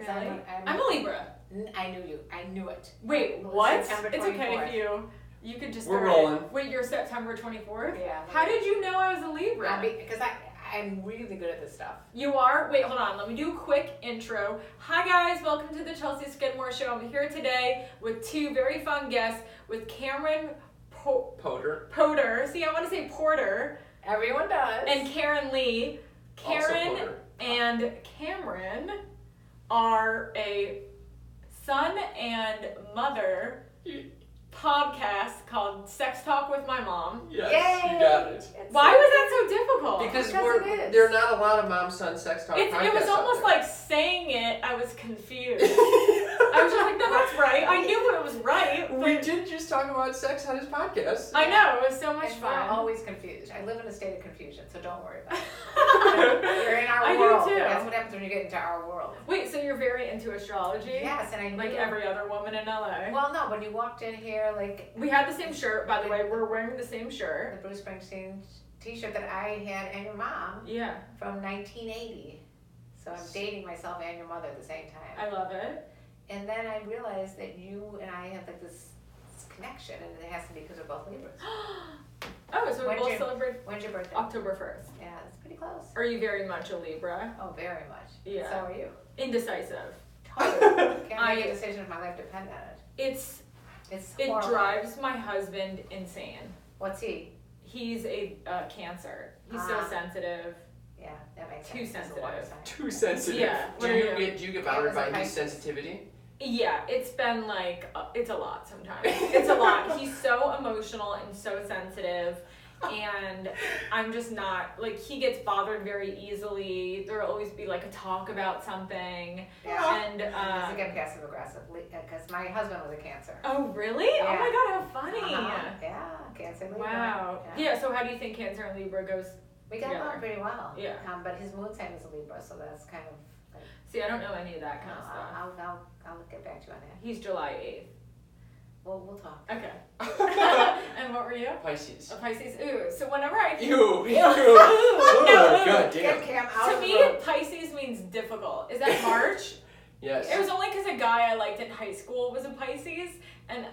Really? I'm a Libra. I knew you. I knew it. Wait, what? It's September okay 24th. if you could just We're start rolling. it. Wait, you're September 24th? Yeah. How did you know I was a Libra? Because I'm really good at this stuff. You are? Wait, hold on. Let me do a quick intro. Hi guys, welcome to the Chelsea Skidmore Show. I'm here today with two very fun guests, with Cameron Potter. See, I want to say Porter. Everyone does. And KarenLee. Karen and Cameron are a son and mother podcast called Sex Talk with My Mom. Yes, Yay! you got it. Why was that so difficult? Because there are not a lot of mom-son sex talk podcasts. It was almost like saying it, I was confused. I was just like, no, that's right. I knew it was right. We did just talk about sex on his podcast. I know, it was so much and fun. We're always confused. I live in a state of confusion, so don't worry about it. You're in our world. Do too. That's what happens when you get into our world. Wait, so you're very into astrology? Yes, and I knew like every other woman in LA. Well, no, when you walked in here, we had the same shirt, by the way. We're wearing the same shirt. The Bruce Springsteen t-shirt that I had and your mom. Yeah. From 1980. So I'm dating myself and your mother at the same time. I love it. And then I realized that you and I have like this connection, and it has to be because we're both Libras. Oh, so we both celebrate. When's your birthday? October 1st. Yeah, it's pretty close. Are you very much a Libra? Oh, very much. Yeah. So are you. Indecisive. Totally. Can't make a decision if my life depends on it. It drives my husband insane. What's he? He's a Cancer. He's so sensitive. Yeah, that makes sense. Too sensitive. Yeah. Do you get bothered by his sensitivity? Yeah, it's been like, it's a lot sometimes. It's a lot. He's so emotional and so sensitive. And I'm just not, like, he gets bothered very easily. There'll always be, like, a talk about something. Yeah. And, he's again passive aggressive, because my husband was a Cancer. Oh, really? Yeah. Oh, my God, how funny. Yeah, Cancer, Libra. Wow. Yeah, so how do you think Cancer and Libra goes We got along pretty well. Yeah. But his moon sign is a Libra, so that's kind of like... See, I don't know any of that kind of stuff. I'll get back to you on that. He's July 8th. Well, we'll talk. Okay. And what were you? Pisces. A Pisces. Ooh, so whenever I... Ew. No. God damn. To me, Pisces means difficult. Is that March? Yes. It was only because a guy I liked in high school was a Pisces, and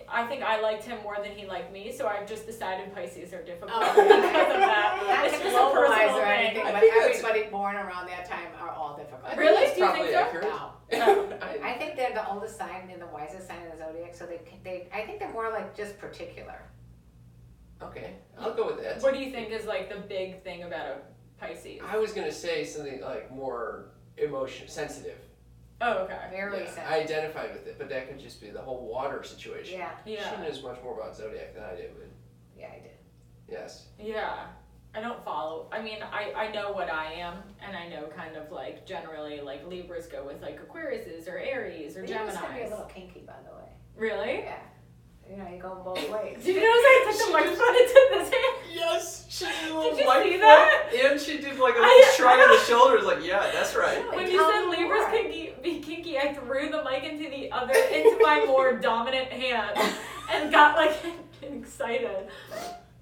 I think I liked him more than he liked me, so I've just decided Pisces are difficult because of that. Not It's to just a globalize personal or thing. anything, but everybody born around that time are all difficult. Really? That's Do you think so? accurate. No. I think they're the oldest sign and the wisest sign in the zodiac, so I think they're more like just particular. Okay, I'll go with that. What do you think is like the big thing about a Pisces? I was gonna say something like more sensitive. Oh, okay. Very Yeah, sensitive. I identified with it, but that could just be the whole water situation. Yeah. She knows much more about zodiac than I do, but Yeah, I did. yes. Yeah. I don't follow. I mean, I know what I am, and I know kind of like generally like Libras go with like Aquariuses or Aries or Libras can be a Geminis. little kinky, by the way. Really? Yeah. You know, you go both ways. Did you notice I took the microphone and took this hand? Yes, she did a Did you see that? And she did like a little shrug of the shoulders, like, yeah, that's right. When you said Libras can be kinky, I threw the mic into my more dominant hand and got like excited.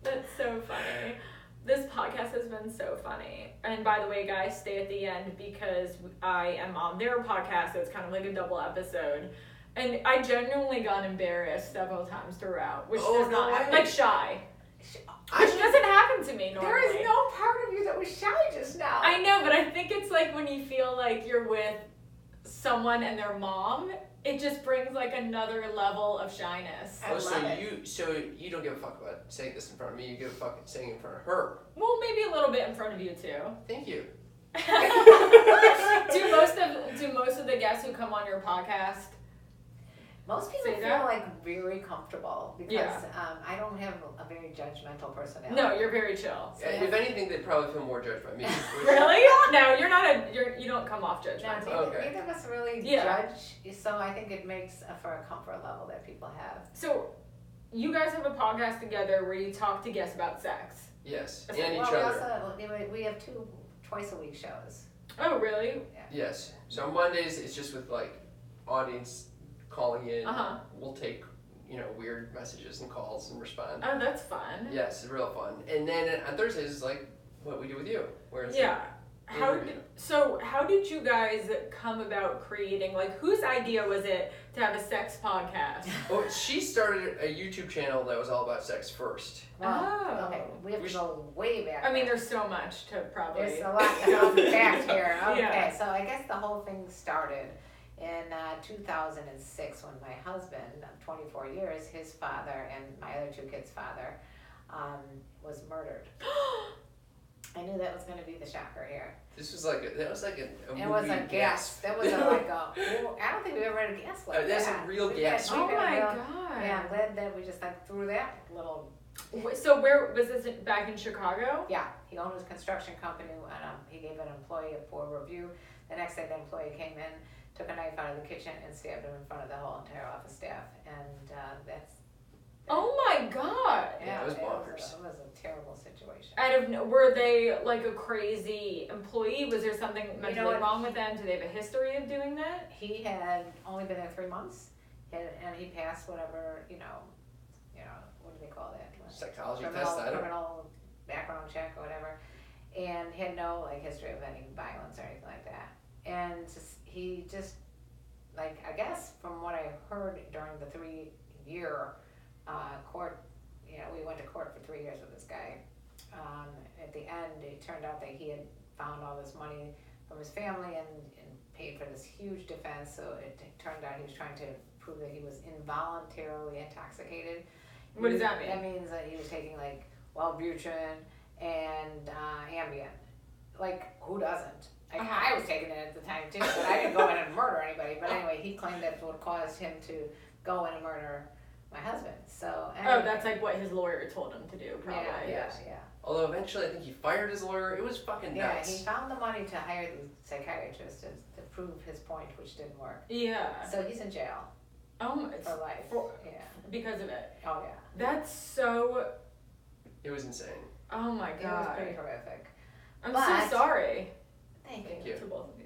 That's so funny. This podcast has been so funny. And by the way, guys, stay at the end because I am on their podcast, so it's kind of like a double episode. And I genuinely got embarrassed several times throughout, which does not happen. Like shy. Which doesn't happen to me normally. There is no part of you that was shy just now. I know, but I think it's like when you feel like you're with someone and their mom, it just brings like another level of shyness. So you don't give a fuck about saying this in front of me, you give a fuck saying it in front of her. Well, maybe a little bit in front of you too. Thank you. do most of the guests who come on your podcast? Most people feel like very comfortable because I don't have a very judgmental personality. No, you're very chill. So if anything, they'd probably feel more judged by me. Really? No, you're not you don't come off judgmental. No, neither of us really judge, so I think it makes for a comfort level that people have. So, you guys have a podcast together where you talk to guests about sex. Yes, and each other. We have 2 twice-a-week shows. Oh, really? Yeah. Yes. So Mondays, it's just with like audience calling in. We'll take weird messages and calls and respond. Oh, that's fun. Yes, it's real fun. And then on Thursdays, it's like what we do with you, where it's How did you guys come about creating, like, whose idea was it to have a sex podcast? Well, she started a YouTube channel that was all about sex first. Well, okay, we have to go way back. I mean, there's so much to probably... There's a lot to unpack here. Okay, Yeah. So I guess the whole thing started in 2006 when my husband, of 24 years, his father and my other two kids' father, was murdered. I knew that was going to be the shocker here. This was like a movie. It was a gasp. That was I don't think we've ever had a gasp like that. That's a real gasp. Oh my God. Yeah, I'm glad that we just like threw that little. So where was this, back in Chicago? Yeah, he owned his construction company and he gave an employee a poor review. The next day the employee came in, took a knife out of the kitchen and stabbed him in front of the whole entire office staff. And that's... Oh my God. Yeah, it was bonkers. It was a terrible situation. Were they like a crazy employee? Was there something mentally wrong with them? Do they have a history of doing that? He had only been there 3 months, and he passed whatever, what do they call that? Psychology test, criminal background check or whatever, and he had no history of any violence or anything like that. And he just, I guess from what I heard during the 3-year court, we went to court for 3 years with this guy. At the end, it turned out that he had found all this money from his family and paid for this huge defense. So it turned out he was trying to prove that he was involuntarily intoxicated. What does that mean? That means that he was taking Wellbutrin and Ambien. Who doesn't? I was taking it at the time too, but I didn't go in and murder anybody. But anyway, he claimed that's what caused him to go in and murder my husband. So anyway. That's what his lawyer told him to do, probably. Yeah. Although eventually I think he fired his lawyer. It was fucking nuts. Yeah, he found the money to hire the psychiatrist to prove his point, which didn't work. Yeah. So he's in jail. For life. Because of it. Oh yeah. That's so... It was insane. Oh my God. It was pretty horrific. I'm so sorry. Thank you. To both of you.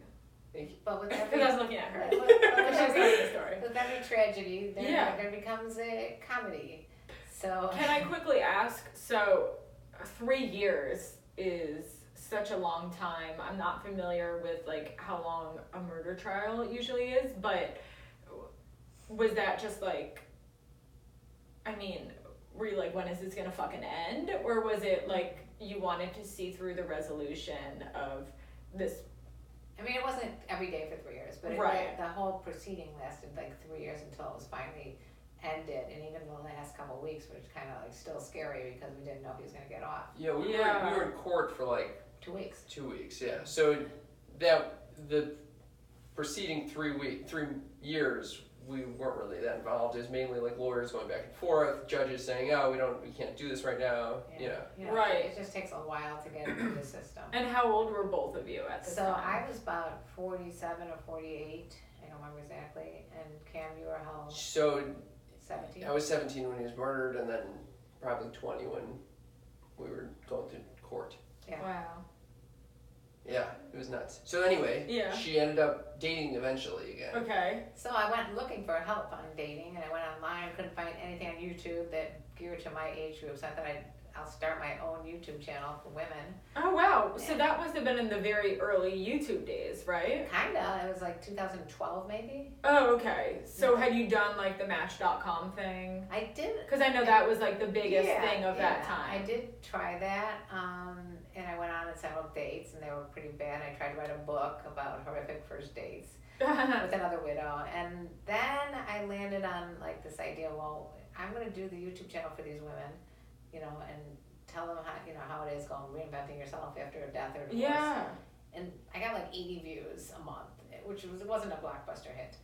Thank you. But with Because I was looking at her. With every tragedy, there becomes a comedy. So can I quickly ask, so 3 years is such a long time. I'm not familiar with how long a murder trial usually is, but was that just were you when is this gonna fucking end? Or was it you wanted to see through the resolution of this? I mean, it wasn't every day for 3 years, but the whole proceeding lasted 3 years until it was finally ended. And even the last couple of weeks, which kind of still scary because we didn't know if he was going to get off. Yeah, we were in court for 2 weeks. 2 weeks, yeah. So that the preceding 3 years, we weren't really that involved. It was mainly lawyers going back and forth, judges saying, we can't do this right now. Right. It just takes a while to get into the system. And how old were both of you at this time? So I was about 47 or 48. I don't remember exactly. And Cam, you were how old? So 17. I was 17 when he was murdered, and then probably 20 when we were going to court. Yeah. Wow. Yeah, it was nuts. So anyway, she ended up dating eventually again. Okay. So I went looking for help on dating, and I went online, couldn't find anything on YouTube that geared to my age group, so I thought I'll start my own YouTube channel for women. Oh wow, so that must have been in the very early YouTube days, right? Kinda, it was 2012 maybe. Oh, okay. So had you done the Match.com thing? I did. Because I know that was the biggest thing of that time. I did try that, and I went on several dates, and they were pretty bad. I tried to write a book about horrific first dates with another widow, and then I landed on this idea, well, I'm going to do the YouTube channel for these women, and tell them how it is going, reinventing yourself after a death or divorce. Yeah. And I got 80 views a month, which wasn't a blockbuster hit.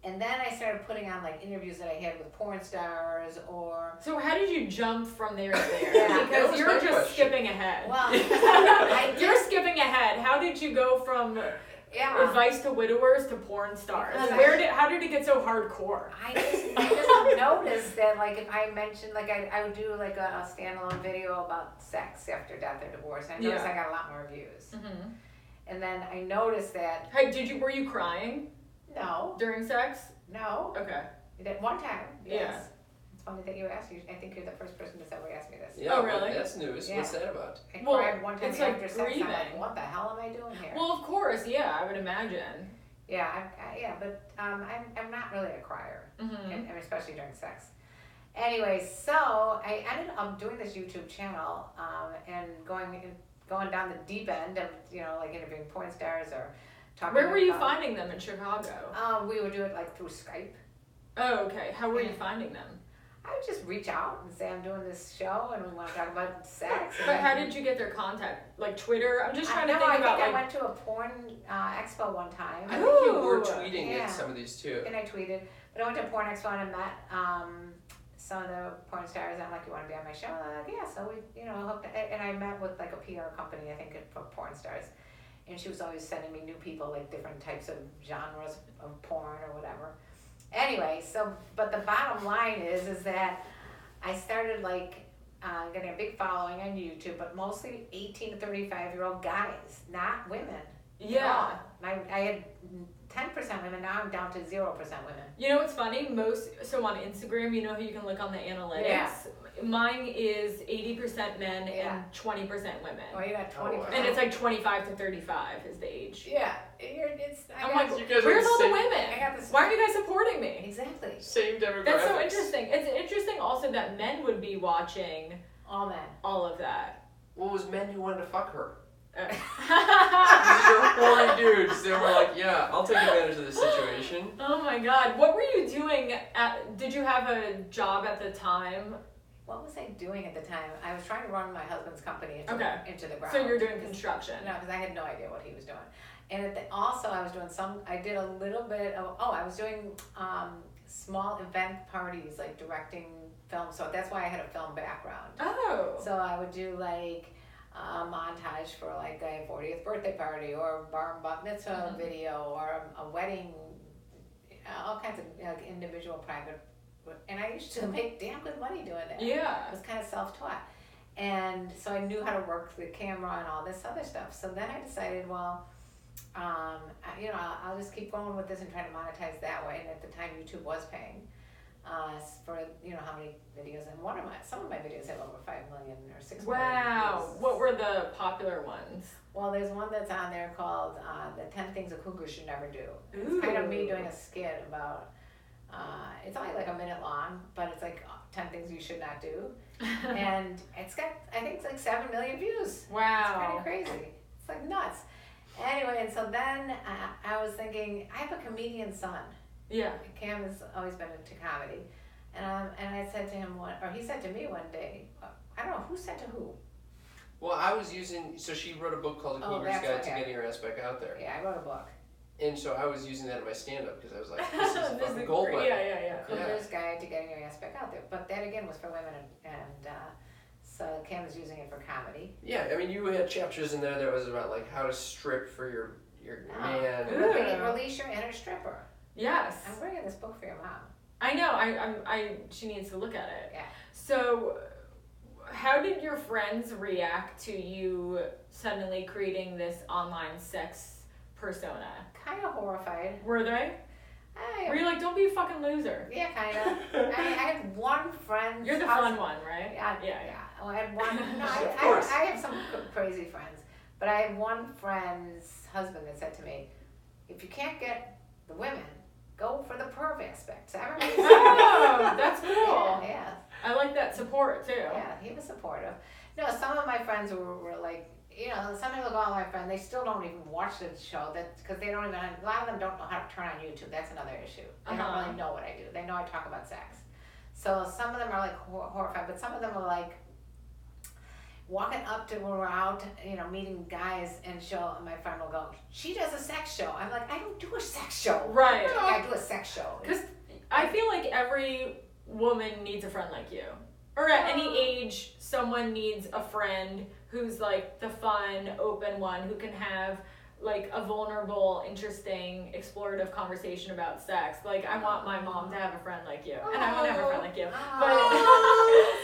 And then I started putting on interviews that I had with porn stars or... So how did you jump from there to there? Because you're just skipping ahead. Well, you're skipping ahead. How did you go from advice to widowers to porn stars? How did it get so hardcore? I just noticed that if I mentioned I would do a standalone video about sex after death or divorce. I noticed I got a lot more views. Mm-hmm. And then I noticed that... Were you crying? No. During sex? No. Okay. One time, yes. It's funny that you asked. I think you're the first person that's ever asked me this. Yeah, Oh, really? That's news. Yeah. What's that about? I Well, cried one time it's after like sex. I'm like, grieving. what the hell am I doing here? Well, of course, yeah, I would imagine. Yeah, but I'm not really a crier, Mm-hmm. and especially during sex. Anyway, so I ended up doing this YouTube channel and going down the deep end of like interviewing porn stars or talking. Where were you about, finding them in Chicago? We would do it like through Skype. Oh, okay. How were you finding them? I would just reach out and say I'm doing this show and we want to talk about sex. But how did you get their contact? Like Twitter? I'm just trying to think I about think I like. went to a porn expo one time. I think you were Ooh. tweeting Yeah. at some of these too. And I tweeted, but I went to a porn expo and I met some of the porn stars. And I'm like, you want to be on my show? And they're like, yeah. So we, hooked. And I met with like a PR company, I think, for porn stars. And she was always sending me new people, like different types of genres of porn or whatever. Anyway, but the bottom line is that I started like getting a big following on YouTube, but mostly 18 to 35-year-old guys, not women. Yeah. I had 10% women, now I'm down to 0% women. You know what's funny? So on Instagram, you know how you can look on the analytics? Yeah. Mine is 80% men Yeah. and 20% women. Oh, you got 20%. wow. And it's like 25 to 35 is the age. Yeah, I'm like, You guys where's are all the sick. women? I got this. Why aren't you guys supporting me? Exactly. Same demographics. That's so interesting. It's interesting also that men would be watching All men. all of that. Well, it was men who wanted to fuck her. Uh, These are horny dudes. They were like, yeah, I'll take advantage of this situation. oh my god. What were you doing did you have a job at the time? What was I doing at the time? I was trying to run my husband's company into the ground. So you're doing construction. No, because I had no idea what he was doing. And also I was doing I did a little bit of, I was doing small event parties, like directing films. So that's why I had a film background. Oh. So I would do like a montage for like a 40th birthday party or a bar and bat mitzvah video or a wedding, all kinds of individual private. And I used to make damn good money doing that. Yeah. I was kind of self-taught. And so I knew how to work the camera and all this other stuff. So then I decided, well, I'll just keep going with this and try to monetize that way. And at the time, YouTube was paying for how many videos. And some of my videos have over 5 million or 6 million Wow. views. What were the popular ones? Well, there's one that's on there called the 10 Things a Cougar Should Never Do. It's kind of me doing a skit about. It's only like a minute long, but it's like 10 things you should not do. And it's got, I think it's like 7 million views. Wow. It's kind of crazy. It's like nuts. Anyway, and so then I was thinking, I have a comedian son. Yeah. Cam has always been into comedy. And I said to him, he said to me one day, I don't know, who said to who? Well, I was so she wrote a book called The Cougar's that's Guide to okay. Getting Your Ass Back Out There. Yeah, I wrote a book. And so I was using that in my stand-up because I was like, this is fucking gold great. mine. Yeah. Cougar's Guide to Getting Your Ass Back Out There. But that again was for women, and so Cam was using it for comedy. Yeah, I mean, you had chapters in there that was about like how to strip for your man. Ooh. Release your inner stripper. Yes. I'm bringing this book for your mom. I know. She needs to look at it. Yeah. So, how did your friends react to you suddenly creating this online sex persona? Kind of horrified. Were they? Were you like, don't be a fucking loser? Yeah, kind of. I had one friend. You're the fun one, right? Yeah. Oh, I had one. No, Of course. I have some crazy friends, but I had one friend's husband that said to me, "If you can't get the women, go for the perv aspect." So everybody. Oh, that's cool. Yeah. I like that support too. Yeah, he was supportive. No, some of my friends were like, some people call my friend, they still don't even watch the show because they don't even, a lot of them don't know how to turn on YouTube. That's another issue. They don't really know what I do. They know I talk about sex. So some of them are like horrified, but some of them are like walking up to when we're out, meeting guys and my friend will go, she does a sex show. I'm like, I don't do a sex show. Right. I do a sex show. Because I feel like every woman needs a friend like you. Or at any age, someone needs a friend who's like the fun, open one who can have like a vulnerable, interesting, explorative conversation about sex. Like, I want my mom to have a friend like you. And I want to have a friend like you.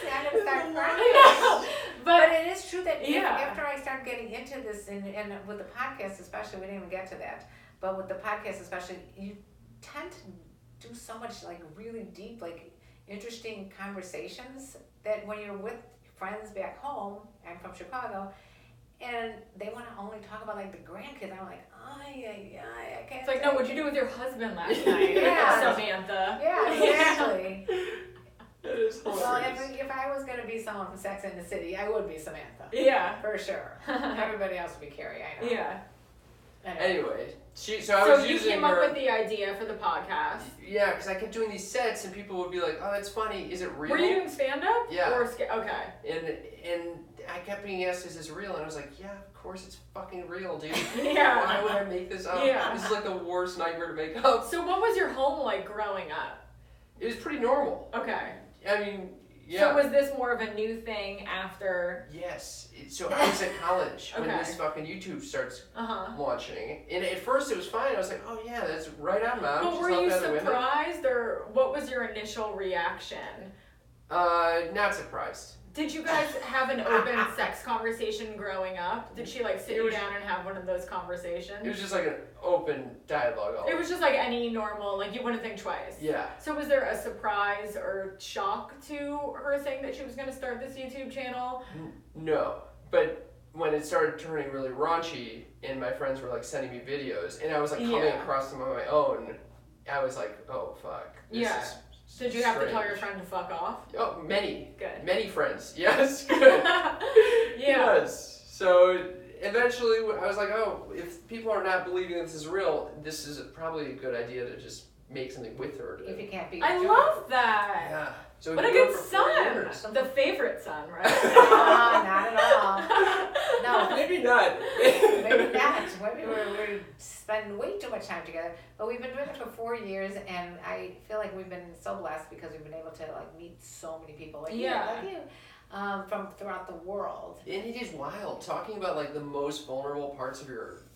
See, I'm going to start crying. But it is true that after I started getting into this, and with the podcast especially, we didn't even get to that, but with the podcast especially, you tend to do so much like really deep, like interesting conversations that when you're with friends back home, I'm from Chicago, and they want to only talk about like the grandkids. I'm like, I can't. It's like, no, what'd you do with your husband last night? Yeah. Samantha. Yeah, exactly. That is Well, hilarious. if I was going to be someone from Sex and the City, I would be Samantha. Yeah. For sure. Everybody else would be Carrie, I know. Yeah. Anyway, so I So was you using came her. up with the idea for the podcast. Yeah, because I kept doing these sets, and people would be like, "Oh, that's funny. Is it real?" Were you doing stand-up? Yeah. Or okay. And I kept being asked, "Is this real?" And I was like, "Yeah, of course it's fucking real, dude. Yeah. Why would I make this up? Yeah. This is like the worst nightmare to make up." So what was your home like growing up? It was pretty normal. Okay. I mean, yeah. So was this more of a new thing after? Yes. So I was at college when Okay. this fucking YouTube starts Uh-huh. launching, and at first it was fine. I was like, "Oh yeah, that's right on, Mom." But She's were helping you other women. surprised, or what was your initial reaction? Not surprised. Did you guys have an open sex conversation growing up? Did she like sit It you was- down and have one of those conversations? It was just like an open dialogue. It was just like any normal, like you wouldn't think twice. Yeah. So was there a surprise or shock to her saying that she was going to start this YouTube channel? No, but when it started turning really raunchy, and my friends were like sending me videos, and I was like coming Yeah. across them on my own, I was like, "Oh fuck." This Yeah. is Did you have to tell strange. your friend to fuck off? Oh, many. Good. Many friends. Yes. Good. Yeah. Yes. So eventually, I was like, "Oh, if people are not believing this is real, this is probably a good idea to just make something with her." If you can't be. I love that. Yeah. So What a we do it good for 4 son. years. The favorite son, right? Not at all. No. Maybe not. Maybe not. Maybe we spend way too much time together. But we've been doing it for 4 years, and I feel like we've been so blessed because we've been able to like meet so many people like Yeah. you, from throughout the world. And it is wild talking about like the most vulnerable parts of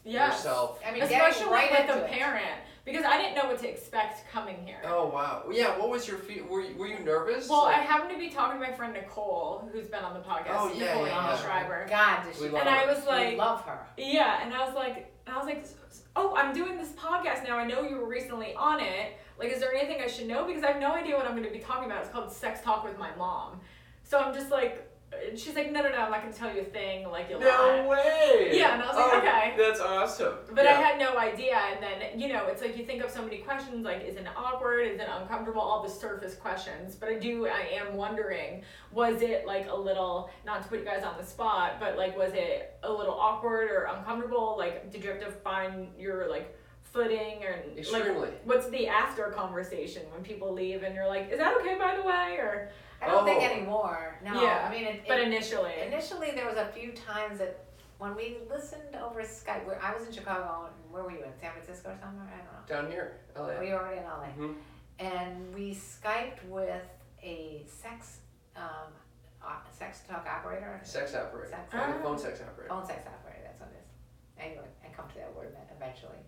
Yes. yourself. I mean, Especially getting right with into a it. parent. Because I didn't know what to expect coming here. Oh wow. Yeah. What was your were you nervous? Well, Like, I happened to be talking to my friend Nicole, who's been on the podcast. Oh, yeah, Nicole yeah, yeah. Schreiber. God, does she? We love And I was We like, love her. yeah, and I was like, oh, I'm doing this podcast now. I know you were recently on it. Like, is there anything I should know? Because I have no idea what I'm going to be talking about. It's called Sex Talk with My Mom. So I'm just like, and she's like, no, I'm not going to tell you a thing. Like, you'll no way. Yeah, and I was like, okay. That's awesome. But Yeah. I had no idea, and then, you know, it's like you think of so many questions, like, is it awkward, is it uncomfortable, all the surface questions, but I am wondering, was it, like, a little, not to put you guys on the spot, but, like, was it a little awkward or uncomfortable, like, did you have to find your, like, footing, or, Extremely. like, what's the after conversation when people leave, and you're like, is that okay, by the way, or, I don't think Oh. anymore. No. Yeah, I mean, but initially. Initially, there was a few times that when we listened over Skype, where I was in Chicago, and where were you in San Francisco or somewhere? I don't know. Down here, LA. Oh, you were already in LA. Mhm. And we Skyped with a sex talk operator. Sex operator. Sex Like a Oh. phone sex operator. Phone sex operator. That's what it is. Anyway, I come to that word eventually.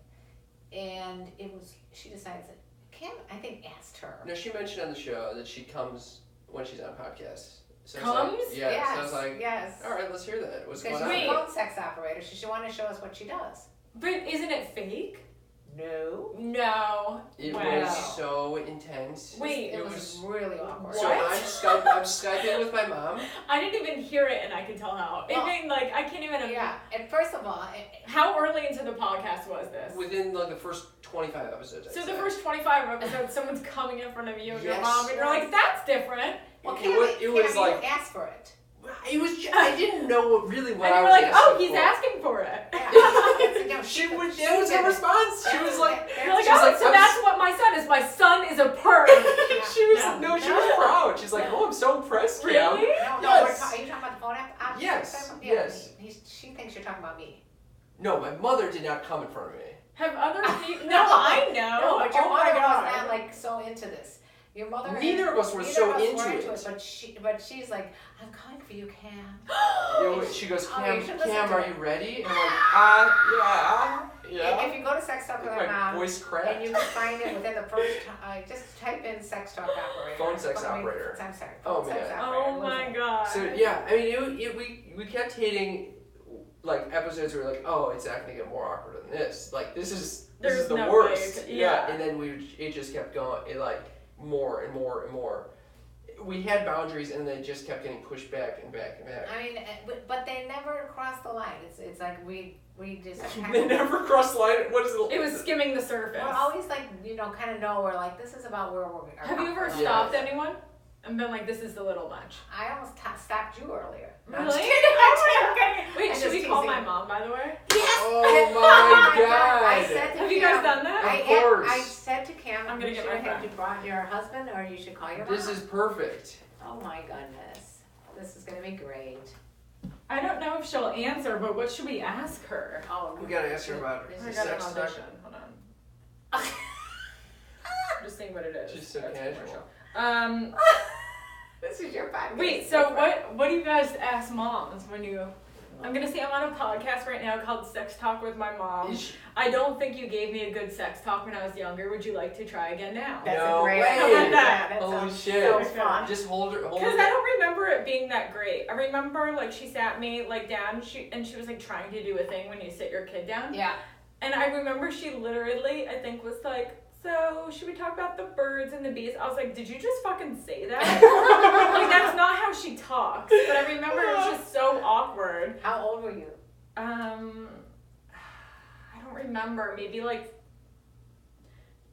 And she decided that Kim, I think, asked her. No, she mentioned on the show that she comes when she's on podcasts. So it's Comes? Like, yeah. Yes. So I was like, yes. all right, let's hear that. What's Because going she's on? a phone sex operator. She wanted to show us what she does. But isn't it fake? No. No. It Wow. was so intense. Wait, It was really awkward. So What? I'm Skyping with my mom. I didn't even hear it, and I could tell how. Well, I mean, like, I can't even. Yeah, and first of all, How early into the podcast was this? Within like the first 25 episodes. I'd So say. the first 25 episodes, someone's coming in front of you and your Yes. mom, and you're like, that's different. well, it was like you asked for it. it was. I didn't know what really what And I you was were like, asking oh, he's for. asking for it. Yeah. That was her response. She was like, You're like, she was oh, like, so I'm that's what my son is. My son is a perv. she was No. she was proud. She's like, oh, I'm so impressed. Cam." Really? No, Yes. are you talking about the phone app? Yes, Yeah, yes. She thinks you're talking about me. No, my mother did not come in front of me. Have other people? No, I know. No, but your Oh my mother God. was not like so into this. Your mother. Neither of us were so into it. But she's like, I'm coming for you, Cam. She goes, Oh, Cam, you should listen Cam, to are it." you ready? And I'm like, yeah. If you go to Sex Talk with My my mom, voice cracked. and you can find it within the first, just type in sex talk operator. Phone sex operator. I'm sorry. Oh, Phone sex man. operator. Oh my God. So yeah, I mean, we kept hitting like episodes where we're like, oh, it's not gonna get more awkward than this. Like this is There's the no worst. way. Yeah. And then it just kept going, like more and more and more. we had boundaries and they just kept getting pushed back and back and back. I mean, but they never crossed the line. It's like we just They never crossed the line. What is It was skimming the surface. We're always like, kind of know we're like, this is about where we're. Have you ever stopped anyone and been like, this is a little much? I almost stopped you earlier. Really? Wait, should we call my mom, by the way? Yes. Oh my God! I said to Have you guys done that? Of course. I said to Cam, I'm gonna you get should my have phone. you brought your husband, or you should call your mom. This is perfect. Oh my goodness, this is gonna be great. I don't know if she'll answer, but what should we ask her? Oh, We gotta ask her about This her I is got an sex talk. audition. Hold on. Just seeing what it is. She's so That's casual. commercial. This is your podcast. Wait, so what do you guys ask moms when you... I'm going to say I'm on a podcast right now called Sex Talk with My Mom. I don't think you gave me a good sex talk when I was younger. Would you like to try again now? That's No a great way. idea. That Holy sounds shit. So fun. Just hold her. Because I don't remember it being that great. I remember, like, she sat me, like, down, and she was, like, trying to do a thing when you sit your kid down. Yeah. And I remember she literally, I think, was like, so should we talk about the birds and the bees? I was like, did you just fucking say that? Like, that's not how she talks. But I remember it was just so awkward. How old were you? I don't remember. Maybe, like,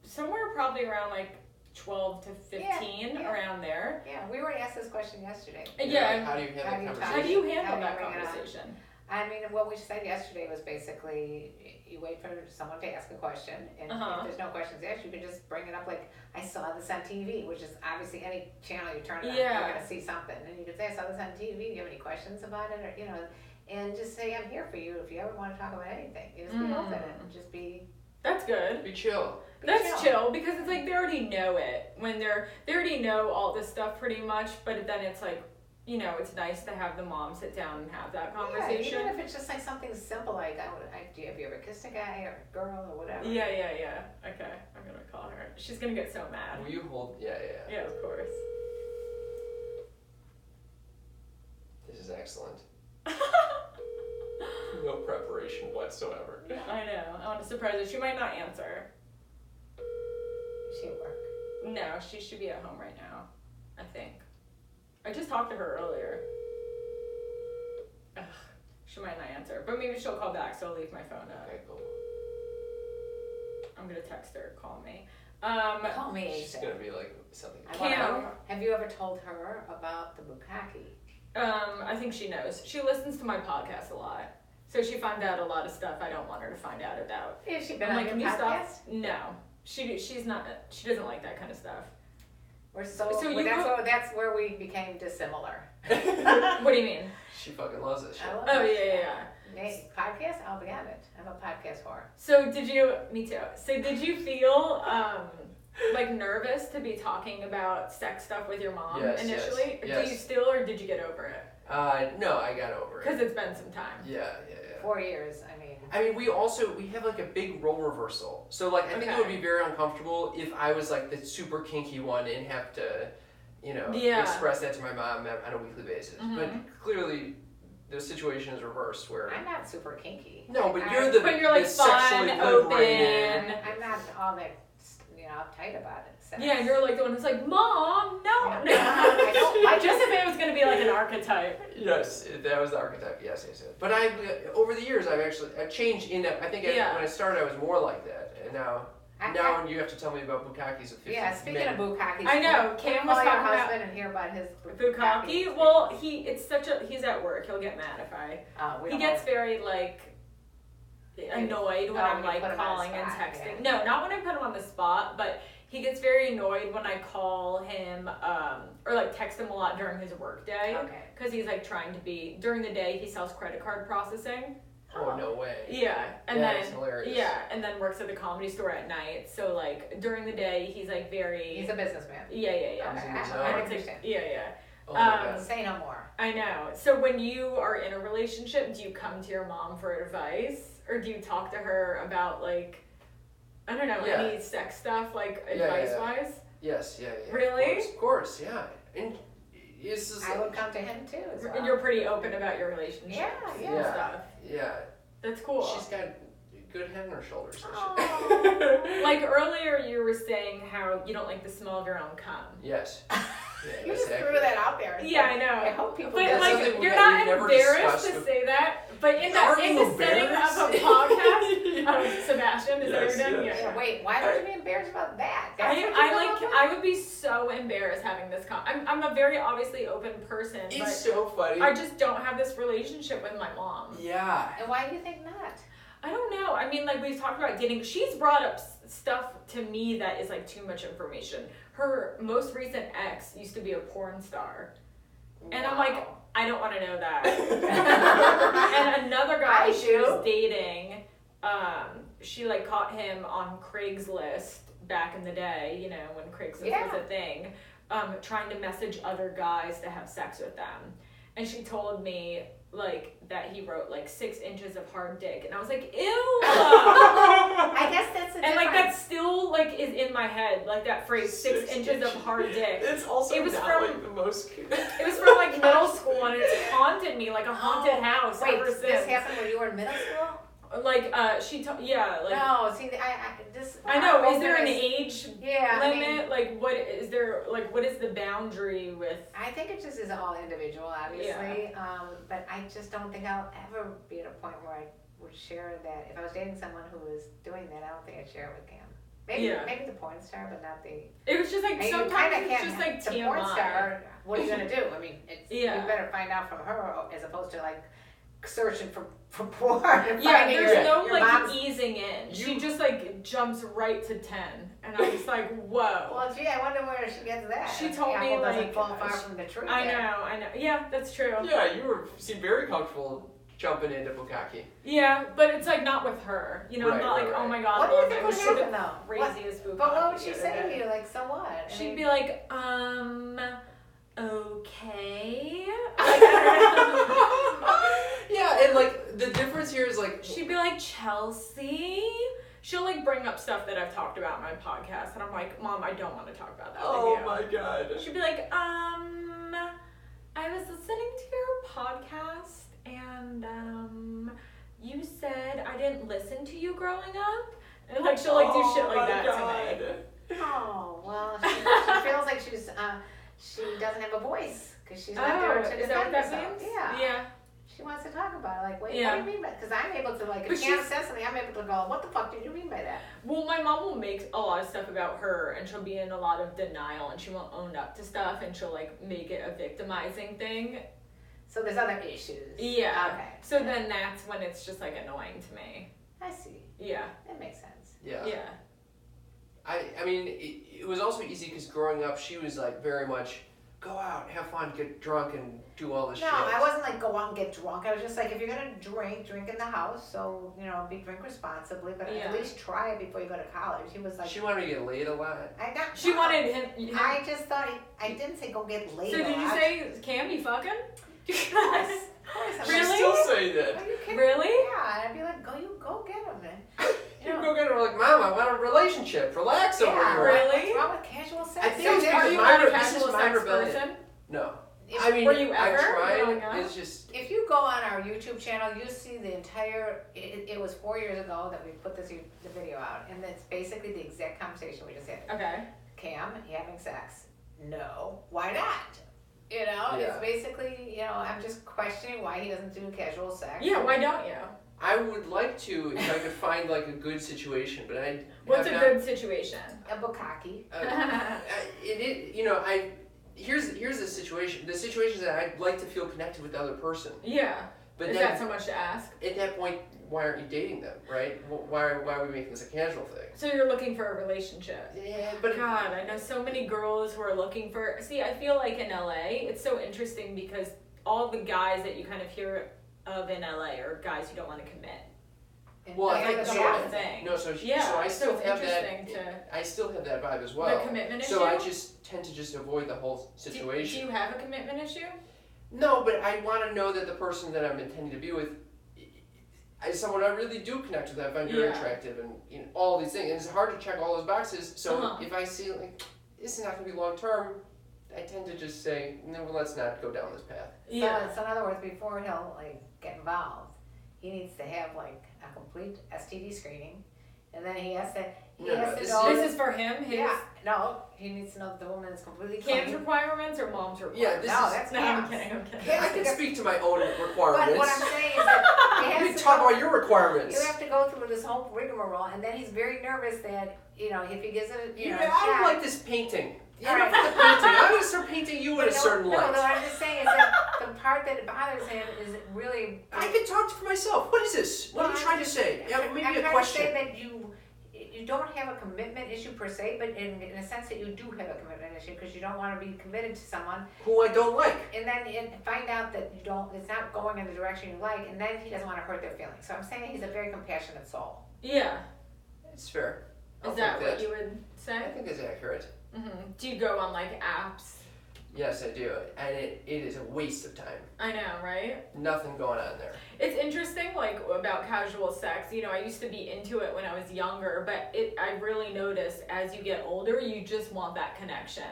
somewhere probably around, like, 12 to 15, Yeah. around there. Yeah, we were asked this question yesterday. Yeah. How do you have that conversation? How do you handle How do you that bring it up? conversation? I mean, what we said yesterday was basically you wait for someone to ask a question, and if there's no questions asked, you can just bring it up like, I saw this on TV, which is obviously any channel you turn it on, Yeah. you're going to see something. And you can say, I saw this on TV, do you have any questions about it? Or, and just say, I'm here for you if you ever want to talk about anything. You just be open and just be That's good. Be chill. That's chill because it's like they already know it when they already know all this stuff pretty much, but then it's like, it's nice to have the mom sit down and have that conversation. Yeah, even if it's just like something simple like, have you ever kissed a guy or a girl or whatever? Yeah. Okay, I'm gonna call her. She's gonna get so mad. Will you hold? Yeah. Yeah, of course. This is excellent. No preparation whatsoever. I know. I want to surprise her. She might not answer. Is she at work? No, she should be at home right now. I think. I just talked to her earlier. Ugh, she might not answer, but maybe she'll call back. So I'll leave my phone up. Okay, cool. I'm gonna text her. Call me. Call me. She's gonna be like something. Have you ever told her about the bukkake? I think she knows. She listens to my podcast a lot, so she finds out a lot of stuff I don't want her to find out about. Has she been I'm on like, your can you podcast? stop? No, she's not. She doesn't like that kind of stuff. That's where we became dissimilar. What do you mean? She fucking loves this shit. I love Oh it. yeah. Podcast? I'll be on it. I'm a podcast whore. So me too. So did you feel like nervous to be talking about sex stuff with your mom initially? Yes. Do you still, or did you get over it? No, I got over it. Because it's been some time. Yeah. 4 years, I mean, we have like a big role reversal. So like, I think it would be very uncomfortable if I was like the super kinky one and have to, express that to my mom on a weekly basis. Mm-hmm. But clearly, the situation is reversed where. I'm not super kinky. No, but you're like sexually fun, liberated. open. I'm not all that, uptight about it. So. Yeah, and you're like the one who's like, Mom, no. I don't like Just if it was gonna be like an archetype. Yes, that was the archetype. Yes. But over the years, I've changed in that. I think when I started, I was more like that, and now you have to tell me about bukkakes. Yeah, speaking of bukkakes, I know Cam was call your talking husband and hear about his bukkake. Well, he's at work. He'll get mad if he gets very like annoyed when I'm like calling and texting. Yeah. No, not when I put him on the spot, but he gets very annoyed when I call him or like text him a lot during his work day. Okay. Because he's like trying to be during the day. He sells credit card processing. Oh, no way. Yeah, and that is hilarious. Yeah, and then works at the Comedy Store at night. So like during the day, he's like very. He's a businessman. Yeah. Okay. I understand. Yeah. Oh my God. Say no more. I know. So when you are in a relationship, do you come to your mom for advice, or do you talk to her about like, I don't know, any sex stuff, like advice wise? Yes. Really? Of course. Yeah. And it's just I would come to him too. As well. And you're pretty open about your relationship. And stuff. Yeah. That's cool. She's got good head on her shoulders. Like earlier, you were saying how you don't like the smell of your own cum. Yes. Yeah, You that's just threw accurate. that out there. Yeah, I know. I hope people But get That's like, something you're we not never embarrassed discussed to with- say that. But in Are the you setting of a embarrassed? podcast, Sebastian, is that Yes, what you're doing? yes. Yeah, wait, why would you be embarrassed about that? That's what you I come like. up with? I would be so embarrassed having this. I'm a very obviously open person, It's but so funny. I just don't have this relationship with my mom. Yeah. And why do you think not? I don't know. I mean, like we've talked about getting. She's brought up stuff to me that is like too much information. Her most recent ex used to be a porn star, and I'm like, Wow. I don't want to know that. And another guy I she was do. dating, she like caught him on Craigslist back in the day, you know, when Craigslist Yeah. was a thing, trying to message other guys to have sex with them. And she told me like that he wrote like 6 inches of hard dick, and I was like, ew. I guess that's a And like difference. that still like is in my head, like that phrase, 6 6 inches of hard dick. It's also It was not from- like the most. It was from like middle school, and it's haunted me like a haunted house Wait, ever this since. happened when you were in middle school? Like yeah, like No, see, this. I know. how Is there an open age Yeah, I limit? mean, Like what is there? Like what is the boundary with? I think it just is all individual, obviously. But I just don't think I'll ever be at a point where I would share that. If I was dating someone who was doing that, I don't think I'd share it with Cam. Maybe the porn star, but not the. It was just like I mean, you sometimes kinda it's can't just like the TMI. porn star. What are you gonna do? I mean, it's Yeah. you better find out from her as opposed to like searching for porn and Yeah, finding there's no your like mom's. easing in. She You- just like jumps right to 10, and I'm just like, whoa. Well, gee, I wonder where she gets that. She The told me, apple doesn't like, fall far from the tree. I there. know. Yeah, that's true. Yeah, you seem very comfortable jumping into bukkake. Yeah, but it's like not with her. You know, I'm Right, not right, like, oh right. my god, What do you Mom, think I would was happen the though? craziest bukkake But what would she the say other to day. you? Like, so what? I She'd mean, be like, okay. Like, I Yeah, and like the difference here is like don't know. She'd be like, Chelsea. She'll like bring up stuff that I've talked about in my podcast, and I'm like, Mom, I don't want to talk about that oh with you. my god. She'd be like, I was listening to your podcast, and you said I didn't listen to you growing up, and like she'll like do shit like that to me. oh well, she feels like she doesn't have a voice because she's not there to is that what defend that herself. means? Yeah. Yeah. She wants to talk about it. Like, wait, Yeah. what do you mean by? Because I'm able to like, But if Cam she's- says something, I'm able to go, what the fuck did you mean by that? Well, my mom will make a lot of stuff about her, and she'll be in a lot of denial, and she won't own up to stuff, and she'll like make it a victimizing thing. So there's other issues. Yeah. Okay. So then that's when it's just like annoying to me. I see. Yeah. That makes sense. Yeah. Yeah. I mean, it was also easy because growing up, she was like very much go out, have fun, get drunk, and do all this No, shit. I wasn't like go out and get drunk. I was just like, if you're gonna drink in the house. So drink responsibly, but Yeah. at least try it before you go to college. He was like, She wanted to get laid a lot. I got. She wanted him. I just thought I didn't say go get laid. So did you say, Cam, you fucking? Of course. I'm She Really? like, still say that. are you kidding? Really? Yeah, and I'd be like, go get him, man. You go get her like, Mom, I want a relationship. Relax over Yeah, here. Really? What's wrong with casual sex? I think So it's are you my- not a this is casual my sex rebellion. person? No. If- I mean, Were you I ever growing tried. up? It's just. If you go on our YouTube channel, you see the entire. It was 4 years ago that we put the video out, and it's basically the exact conversation we just had. Okay. Cam, you having sex? No. Why not? It's Yeah. basically, I'm just questioning why he doesn't do casual sex. Yeah, why don't you? I would like to if I could find like a good situation, but I. What's a have good situation? A bukkake. Here's the situation. The situation is that I'd like to feel connected with the other person, Yeah. but Is then that so much to ask? at that point, why aren't you dating them, right? Why are we making this a casual thing? So you're looking for a relationship? Yeah, but God, I know so many girls who are looking for. See, I feel like in LA, it's so interesting because all the guys that you kind of hear of in LA are guys who don't want to commit. Well, I Yeah, think that's the so. whole opposite. thing. No, so Yeah, I still so have it's that. interesting I still have that vibe as well. The commitment So I issue? just tend to just avoid the whole Do situation. you have a commitment issue? No, but I want to know that the person that I'm intending to be with is someone I really do connect with. I find very Yeah. attractive, and all these things. And it's hard to check all those boxes. So Uh-huh. if I see like this is not going to be long term, I tend to just say, no, well, let's not go down this path. So in other words, before he'll get involved, he needs to have a complete STD screening, and then he has to No, know. this This is for him. His. Yeah, No, he needs to know that the woman is completely clean. Cam's requirements or mom's Yeah, requirements? this No, is. that's No, I'm Cam's. kidding, I'm kidding. I can speak to my own requirements. But what I'm saying is that he You has to talk go, about your requirements. you have to go through this whole rigmarole, and then he's very nervous that, if he gives it, Yeah, a I don't shot. like this painting. You know, Alright. the painting. I'm gonna start painting you in a certain No, light. what I'm just saying is that the part that bothers him is really. I can talk for myself. What is this? What are you trying to say? Yeah, maybe I'm a trying question. to say that you don't have a commitment issue per se, but in a sense that you do have a commitment issue because you don't want to be committed to someone, Who I don't like. and then find out that it's not going in the direction you like, and then he doesn't want to hurt their feelings. So I'm saying he's a very compassionate soul. Yeah. It's fair. I'll Is that take what you would say? I think it's accurate. Do you go on like apps? Yes, I do. And it is a waste of time. I know, right? Nothing going on there. It's interesting, like, about casual sex. I used to be into it when I was younger, but I really noticed as you get older, you just want that connection.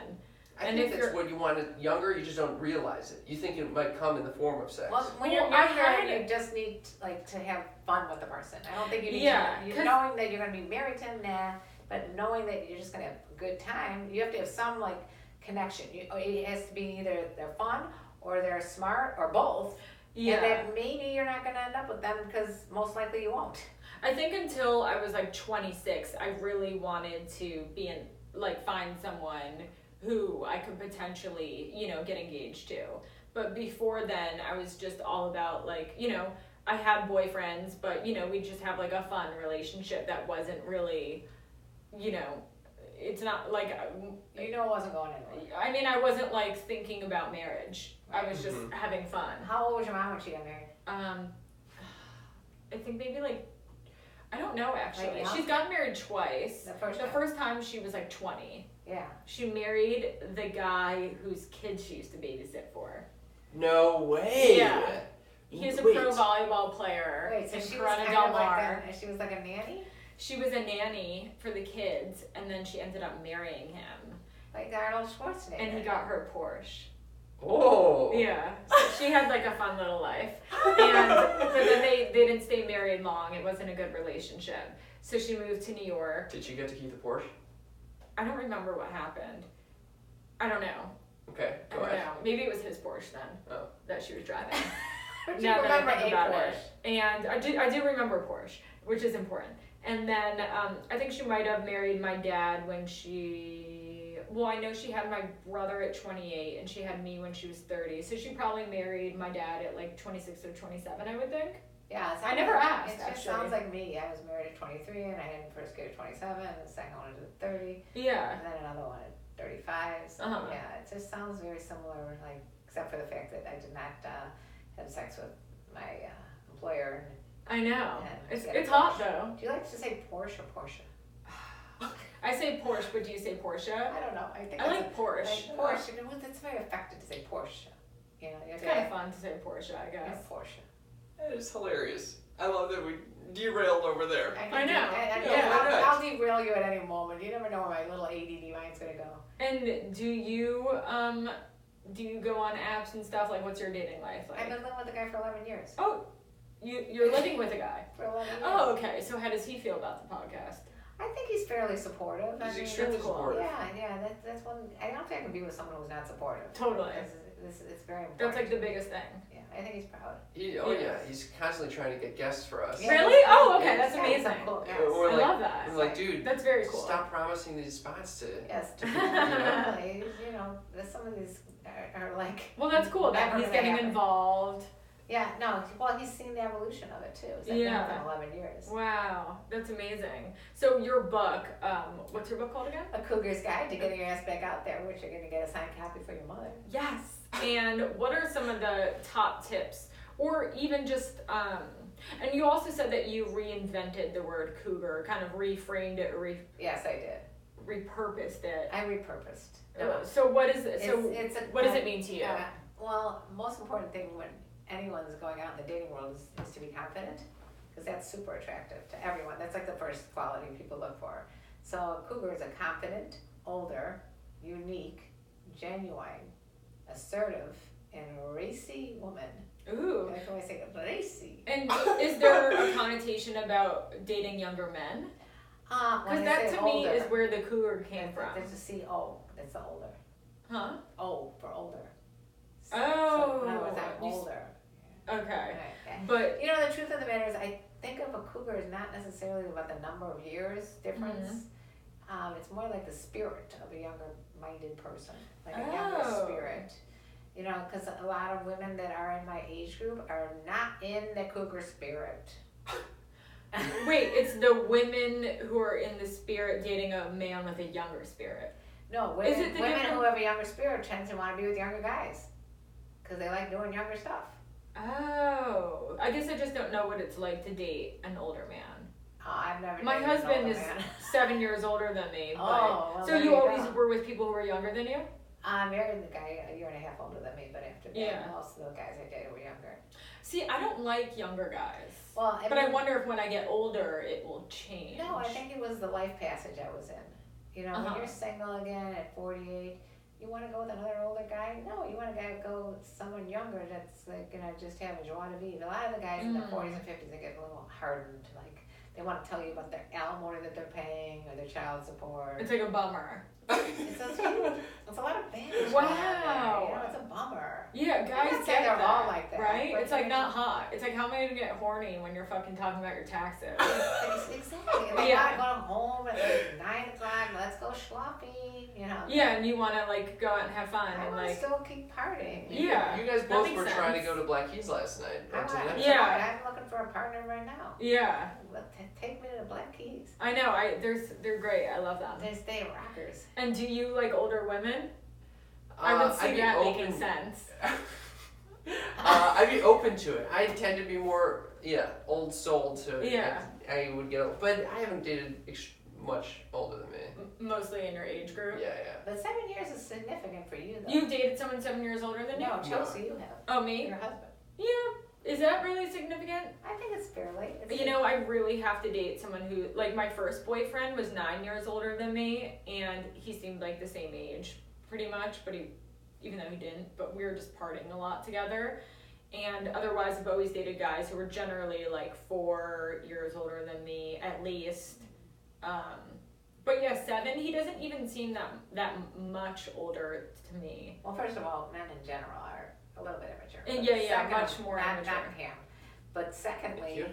I And think if that's you're- what you wanted younger, you just don't realize it. You think it might come in the form of sex. Well, when you're Well, I younger, had- you just need to have fun with the person. I don't think you need Yeah, to, 'cause- knowing that you're going to be married to him, nah, but knowing that you're just going to have a good time, you have to have some connection. It has to be either they're fun or they're smart or both. Yeah. And that maybe you're not going to end up with them because most likely you won't. I think until I was like 26, I really wanted to find someone who I could potentially, get engaged to. But before then, I was just all about I had boyfriends, but we just have like a fun relationship that wasn't really, it's not like, You know it wasn't going anywhere. I mean, I wasn't like thinking about marriage. I was just having fun. How old was your mom when she got married? I think maybe I don't know actually. Like young? She's gotten married twice. The first The time. first time she was like 20. Yeah. She married the guy whose kids she used to babysit for. No way. Yeah. He's a Wait. pro volleyball player Wait, so in she was Corona kind del of like Mar. she was like a nanny? She was a nanny for the kids, and then she ended up marrying him, Like Arnold Schwarzenegger. and he got her a Porsche. Oh. Yeah, so she had like a fun little life, but then they didn't stay married long. It wasn't a good relationship, so she moved to New York. Did she get to keep the Porsche? I don't remember what happened. I don't know. Okay, I go don't ahead. know. Maybe it was his Porsche then Oh. that she was driving. But you Now that I remember think a about Porsche. it, and I do remember Porsche, which is important. And then I think she might have married my dad when I know she had my brother at 28, and she had me when she was 30. So she probably married my dad at like 26 or 27, I would think. Yeah, I never asked, It just actually. sounds like me. I was married at 23, and I had the first kid at 27, and the second one at 30, Yeah. and then another one at 35. So Uh-huh. yeah, it just sounds very similar. Except for the fact that I did not have sex with my employer. I know. Yeah, It's get a it's hot Porsche. though. Do you like to say Porsche or Porsche? I say Porsche, but do you say Porsche? I don't know. I think I it's like Porsche. Porsche. It's very effective to say Porsche. You have It's to kind of add- fun to say Porsche, I yeah, guess. Porsche. That is hilarious. I love that we derailed over there. I know. Yeah, why not? I'll derail you at any moment. You never know where my little ADD mind's gonna go. And do you go on apps and stuff? Like, what's your dating life like? I've been living with a guy for 11 years. Oh, you're living with a guy. For 11 years. Oh, okay. So how does he feel about the podcast? I think he's fairly supportive. He's I mean, extremely that's cool. supportive. Yeah, that's one. I don't think I can be with someone who's not supportive. Totally. It's very important. That's like the biggest thing. Yeah, I think he's proud. He's constantly trying to get guests for us. Yeah. Really? Oh, okay. Yeah. That's Yeah, he's amazing. a cool guy. We're I like, love that. we're like, dude, That's very cool. stop promising these spots to. Yes, to definitely. There's some of these are like. Well, that's cool that never he's gonna getting happen. involved. Yeah, no. Well, he's seen the evolution of it too. It's like Yeah. been for 11 years. Wow, that's amazing. So your book, what's your book called again? A Cougar's Guide to Getting Your Ass Back Out There, which you're gonna get a signed copy for your mother. Yes. And what are some of the top tips, or even just and you also said that you reinvented the word cougar, kind of reframed it, Yes, I did. repurposed it. I repurposed. So what is it? So It's a, what does it mean to you? Well, most important thing when anyone's going out in the dating world is to be confident, because that's super attractive to everyone. That's like the first quality people look for. So a cougar is a confident, older, unique, genuine, assertive, and racy woman. Ooh. I can always say racy. And is there a connotation about dating younger men? Because that to me is where the cougar came from. There's a C-O. That's the older. Huh? O for older. Oh. So, in other words, I'm older. Okay. Okay. But You know, the truth of the matter is, I think of a cougar as not necessarily about the number of years difference. It's more like the spirit of a younger-minded person, like a younger spirit. You know, because a lot of women that are in my age group are not in the cougar spirit. wait, it's the women who are in the spirit dating a man with a younger spirit. No, women who have a younger spirit tend to want to be with younger guys because they like doing younger stuff. Oh, I guess I just don't know what it's like to date an older man. I've never. My dated husband an older is man. 7 years older than me. But, well, so you always were with people who were younger than you? I married the guy a year and a half older than me, but after that, most of the guys I dated were younger. See, I don't like younger guys. Well, but I wonder if when I get older, it will change. No, I think it was the life passage I was in. You know, when you're single again at 48, you want to go with another older guy? No, you want to go with someone younger that's like gonna just have a joie de vivre. A lot of the guys in the 40s and 50s, they get a little hardened. Like they want to tell you about their alimony that they're paying or their child support. It's like a bummer. It's a lot of baggage. Wow. You know, it's a bummer. Yeah, guys get they're that, all like that, right? It's like not hot. It's like, how am I gonna get horny when you're fucking talking about your taxes? Exactly. They want to go home at like 9 o'clock. Let's go shopping. You know. Yeah, and you want to like go out and have fun I and want to like. still keep partying. Yeah. You guys both were trying to go to Black Keys last night. Yeah. I'm looking for a partner right now. Yeah. Take me to the Black Keys. I know. They're great. I love them. They stay rockers. And do you like older women? I would see that making sense. I'd be open to it. I tend to be more, old soul to. Yeah. I would get, but I haven't dated much older than me. Mostly in your age group. Yeah. But 7 years is significant for you, though. You've dated someone 7 years older than you? No, Chelsea, you have. Oh, me? Your husband. Yeah. Is that really significant? I think it's fairly. You know, I really have to date someone who, like, my first boyfriend was 9 years older than me, and he seemed like the same age, pretty much, but even though he didn't, but we were just partying a lot together. And otherwise, I've always dated guys who were generally, like, 4 years older than me, at least. But yeah, 7, he doesn't even seem that much older to me. Well, first of all, men in general are a little bit immature. Yeah, much more immature. Not him. But secondly,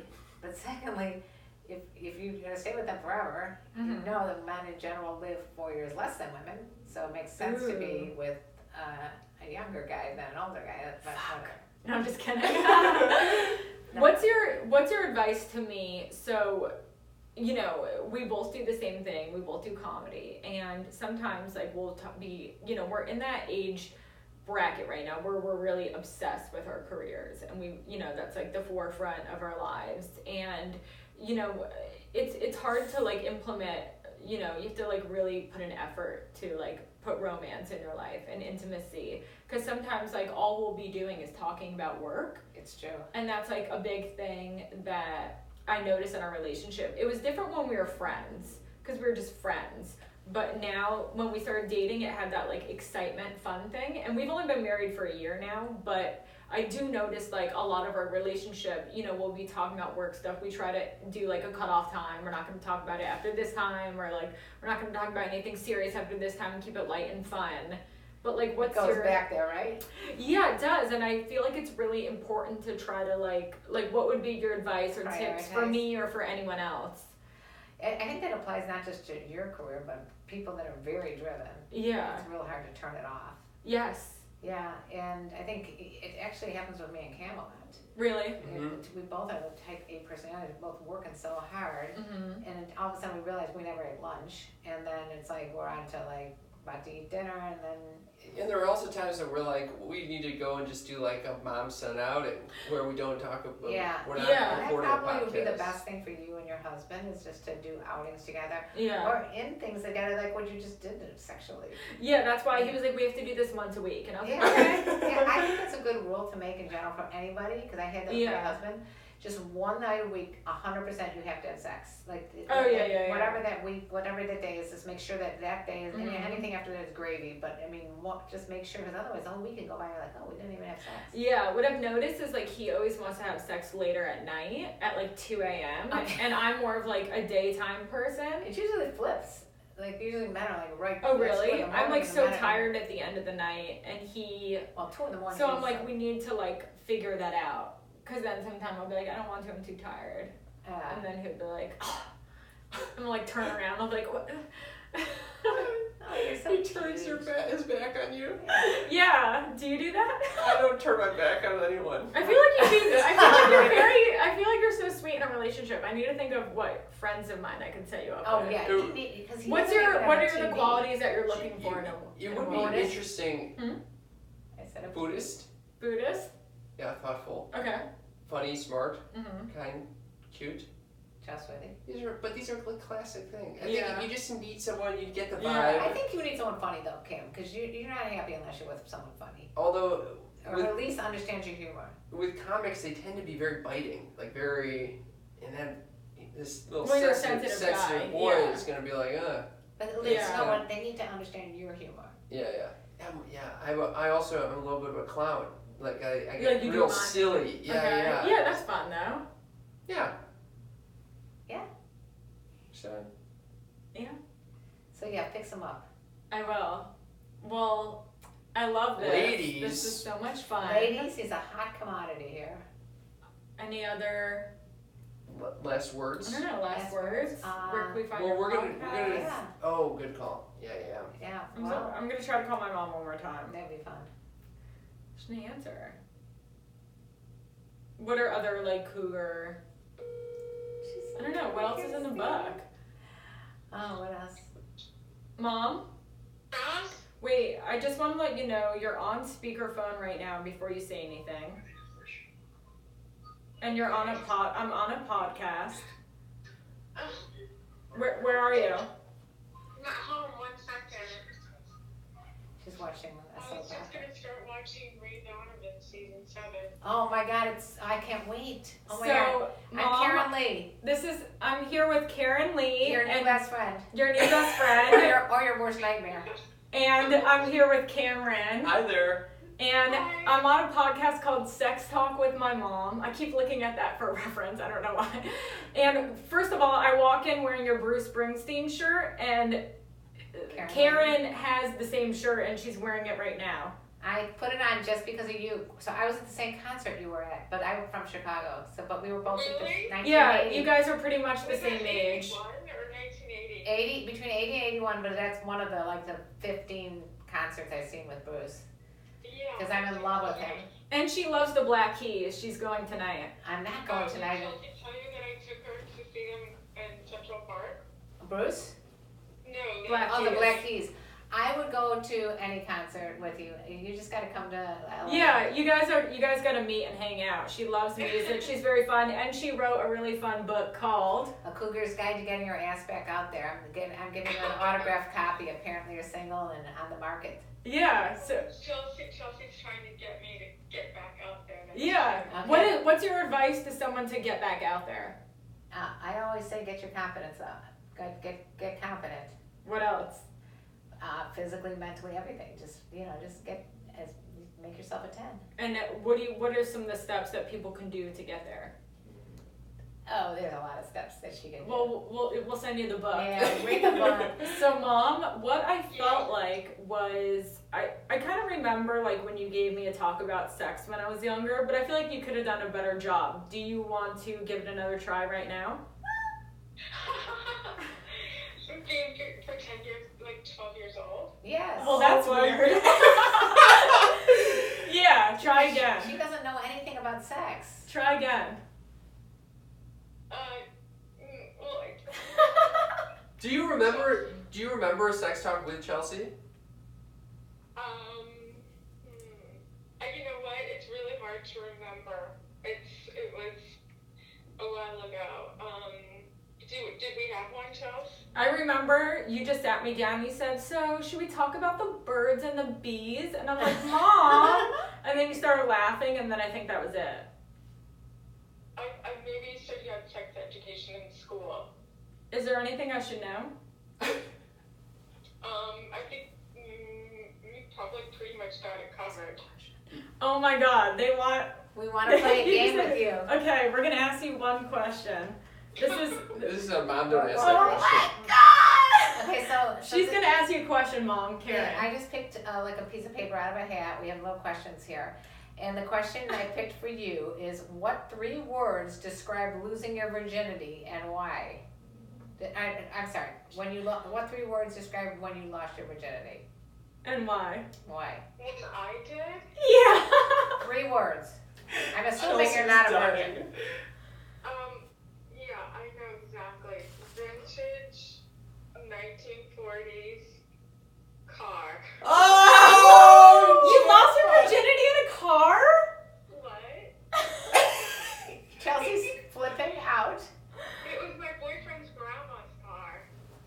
if you're going to stay with them forever, you know that men in general live 4 years less than women, so it makes sense to be with a younger guy than an older guy. No, I'm just kidding. No. What's your advice to me? So, you know, we both do the same thing. We both do comedy, and sometimes like we'll we're in that age bracket right now where we're really obsessed with our careers, and that's like the forefront of our lives, and it's hard to like implement. You have to like really put an effort to like put romance in your life and intimacy, because sometimes like all we'll be doing is talking about work. It's true. And that's like a big thing that I noticed in our relationship. It was different when we were friends, because we were just friends. But now when we started dating, it had that like excitement, fun thing. And we've only been married for a year now, but I do notice like a lot of our relationship, we'll be talking about work stuff. We try to do like a cutoff time. We're not going to talk about it after this time, or like we're not going to talk about anything serious after this time and keep it light and fun. But like it goes back there, right? Yeah, it does. And I feel like it's really important to try to like what would be your advice or tips for me or for anyone else? I think that applies not just to your career, but people that are very driven. Yeah. It's real hard to turn it off. Yes. Yeah, and I think it actually happens with me and Camelot. Really? We both have a type A personality, both working so hard, and all of a sudden we realize we never ate lunch, and then it's like we're on to like about to eat dinner, and then... And there are also times that we're like, we need to go and just do like a mom-son outing where we don't talk about... We're not and that probably would be the best thing for you and your husband, is just to do outings together. Yeah. Or in things together, like what you just did sexually. Yeah, that's why he was like, we have to do this once a week. And I was like, okay. I think that's a good rule to make in general for anybody, because I had that with my husband. just one night a week, 100% you have to have sex. Like, yeah. whatever that week, whatever the day is, just make sure that day is, and anything after that is gravy. But I mean, just make sure, because otherwise, the whole week can go by. You're like, oh, we didn't even have sex. Yeah, what I've noticed is like he always wants to have sex later at night at like 2 a.m. Okay. And I'm more of like a daytime person. It usually flips. Like usually men are like right. Oh really? 2 in the I'm like morning, so and men are- tired at the end of the night, and he. Well, 2 in the morning. So I'm like, we need to like figure that out, because then sometime I'll be like, I don't want to. I'm too tired. And then he'll be like, I'm like turn around. I'll be like, what? oh, you're so He turns his back on you. Yeah. Do you do that? I don't turn my back on anyone. I feel like you do. I feel like you're so sweet in a relationship. I need to think of what friends of mine I can set you up Oh with. yeah, because What are the qualities that you're looking for in a It would be Buddhist? interesting. I said a Buddhist. Buddhist? Yeah, thoughtful, Okay. funny, smart, Mm-hmm. kind, cute. trustworthy. These are like classic things. I Yeah. think you just meet someone, you get the vibe. Yeah, I think you need someone funny though, Kim, because you're not happy unless you're with someone funny, Although or at least understands your humor. with comics, they tend to be very biting, like very, and then this little Well, you're a sensitive sensitive guy, boy yeah. is gonna be like, But at least Yeah. no one, they need to understand your humor. yeah. I also am a little bit of a clown. Like I Like get you do real mime. silly. Yeah, Okay. yeah. Yeah, that's fun though. Yeah. Yeah. So. So yeah, fix them up. I will. Well, I love this. Ladies. This is so much fun. Ladies is a hot commodity here. Any other, Last words. I don't know, last Last words? words. Where can we find Well, your we're gonna. podcast? Yeah. Oh, good call. Yeah. Yeah. So, I'm gonna try to call my mom one more time. That'd be fun. She didn't answer. What are other like cougar? I don't know. What else is in the book? Oh, what else? Mom? Wait, I just want to let you know you're on speakerphone right now before you say anything. And you're on I'm on a podcast. Where are you? I'm at home, 1 second. She's watching a I soap was just opera. gonna start watching Ray Donovan season 7. Oh my God! I can't wait. Oh my So, God! Mom, I'm KarenLee, I'm here with KarenLee. your new and best friend, your new best or friend. your worst nightmare. And I'm here with Cameron. Hi there. And Hi. I'm on a podcast called Sex Talk with My Mom. I keep looking at that for reference. I don't know why. And first of all, I walk in wearing your Bruce Springsteen shirt, and Karen has the same shirt, and she's wearing it right now. I put it on just because of you. So I was at the same concert you were at, but I'm from Chicago. But we were both at the Really? 1980. Yeah, you guys are pretty much the Was same that age. 81 or 1980? 80 between 80 and 81, but that's one of the 15 concerts I've seen with Bruce. Yeah. Because I'm in love with him. And she loves the Black Keys. She's going tonight. I'm not going tonight. Did I tell you that I took her to see them in Central Park? Bruce? No. Black Oh, the Keys. Black Keys. I would go to any concert with you. You just got to come to LA. Yeah, you guys gotta meet and hang out. She loves music. She's very fun, and she wrote a really fun book called A Cougar's Guide to Getting Your Ass Back Out There. I'm giving you an autographed copy. Apparently you're single and on the market. Yeah. So Chelsea's trying to get me to get back out there. yeah. Okay. What's your advice to someone to get back out there? I always say get your confidence up. Get confident. What else? Physically, mentally, everything. Just make yourself a 10. And what are some of the steps that people can do to get there? Oh, there's a lot of steps that she can do. Well, we'll send you the book. Yeah, read the book. So, Mom, what I felt like was I kind of remember like when you gave me a talk about sex when I was younger, but I feel like you could have done a better job. Do you want to give it another try right now? Pretend you're like 12 years old. Yes. Well, that's weird. Yeah, try again. She doesn't know anything about sex. Try again. Well, Do you remember a sex talk with Chelsea? you know what? It's really hard to remember. It was a while ago. Did we have one, Chelsea? I remember you just sat me down. You said, "So should we talk about the birds and the bees?" And I'm like, "Mom," and then you started laughing, and then I think that was it. I Is there anything I should know? I think we probably pretty much got it covered. Oh my god, they want... We want to play a game with you. Okay, we're gonna ask you one question. This is a mom don't ask oh that question. my god! Okay, so She's gonna ask you a question, Mom, Karen. yeah, I just picked like a piece of paper out of a hat. We have little questions here. And the question I picked for you is, what 3 words describe losing your virginity and why? I'm sorry. What 3 words describe when you lost your virginity? And why? Why? When I did, Yeah! 3 words. I'm assuming you're not a virgin. yeah, I know exactly. Vintage 1940s car. Oh! You lost your virginity in a car? What? Chelsea's flipping out. It was my boyfriend's grandma's car.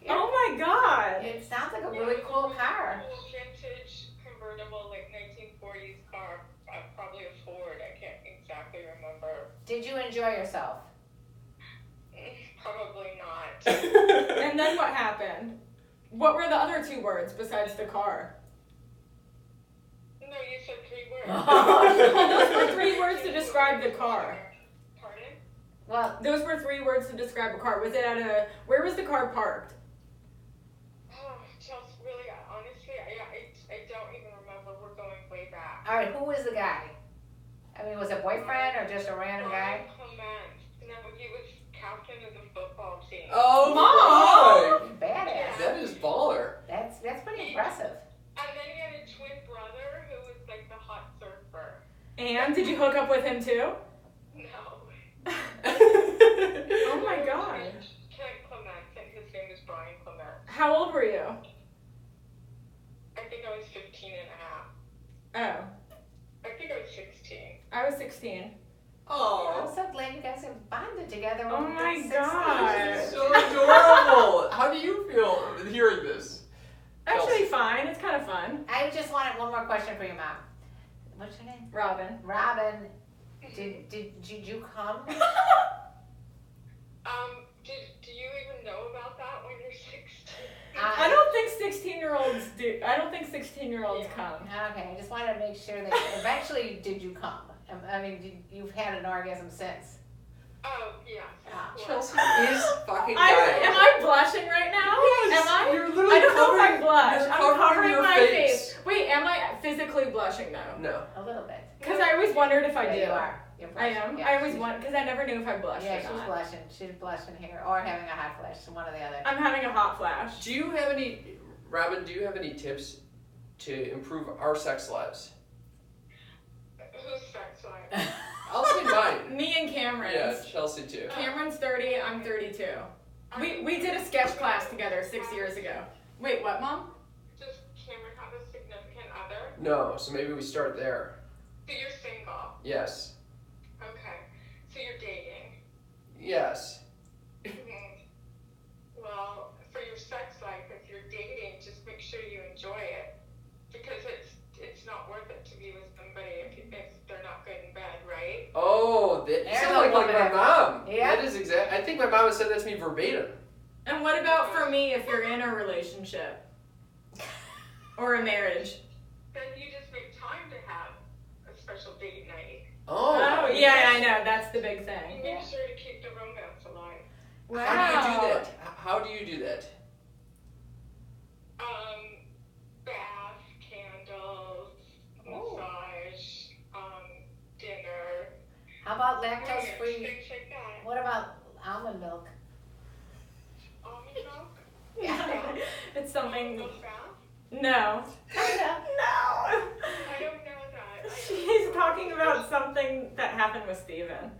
Oh my god! It sounds like a really cool car. Cool vintage convertible, like 1940s car. Probably a Ford. I can't exactly remember. Did you enjoy yourself? Probably not. And then what happened? What were the other 2 words besides the car? No, you said 3 words. Well, those were 3 words to describe the car. Pardon? Well, Those were 3 words to describe a car. Was it where was the car parked? Oh, Chelsea, really, honestly, I don't even remember. We're going way back. all right, who was the guy? I mean, was it boyfriend or just a random guy? Clement. No, he was captain of the football team. Oh, Mom! Badass. That is baller. That's pretty impressive. And then he had a twin brother who was like the hot surfer. And did you hook up with him too? No. Oh my god. Ken Clement, and his name is Brian Clement. How old were you? I think I was 15 and a half. Oh, I think I was 16. I was 16. Oh, I'm so glad you guys have bonded together. Oh when my you're 16. god. so adorable. How do you feel hearing this? Actually fine, it's kind of fun. I just wanted one more question for your mom. What's your name? Robin. Robin. Did you come? Do you even know about that when you're 16? I don't think 16-year-olds do. I don't think 16-year-olds come. Okay, I just wanted to make sure that eventually did you come? I mean, you've had an orgasm since. Oh, yeah. Ah. Chelsea is fucking dying. Am I blushing right now? Yes, Am I? you're literally I don't know if I covering- blush. you're I'm covering your my face. Wait, am I physically blushing though? No. A little bit. Because I always wondered if I Yeah, do. you are. You're I blushing. am. Yeah, I always she's- wondered because I never knew if I blushed Yeah, or she's not. blushing. She's blushing here, or having a hot flash. One or the other. I'm having a hot flash. Do you have any, Robin? Do you have any tips to improve our sex lives? Who's sex life? I'll say mine. Me and Cameron's. Yeah, Chelsea too. Cameron's 30. I'm 32. We did a sketch class together 6 years ago. Wait, what, Mom? Does Cameron have a significant other? No, so maybe we start there. So you're single. Yes. Okay. So you're dating. Yes. Well, for your sex life, if you're dating, just make sure you enjoy it, because it's not worth it to be with somebody if they're not good in bed, right? Oh, that you There's sound a like woman my at- mom. Yeah. That is exact. I think my mom has said that to me verbatim. And what about for me if you're in a relationship? Or a marriage? Then you just make time to have a special date night. Oh. Yeah, I know. That's the big You thing. make sure to keep the romance alive. Wow. How do you do that? How do you do that? Bath, candles, Oh. massage, dinner. How about lactose Things free? like that. What about almond milk? Almond milk? Yeah. It's something. Almond bath? No. Kinda. No. I don't know that. She's talking about something that happened with Steven.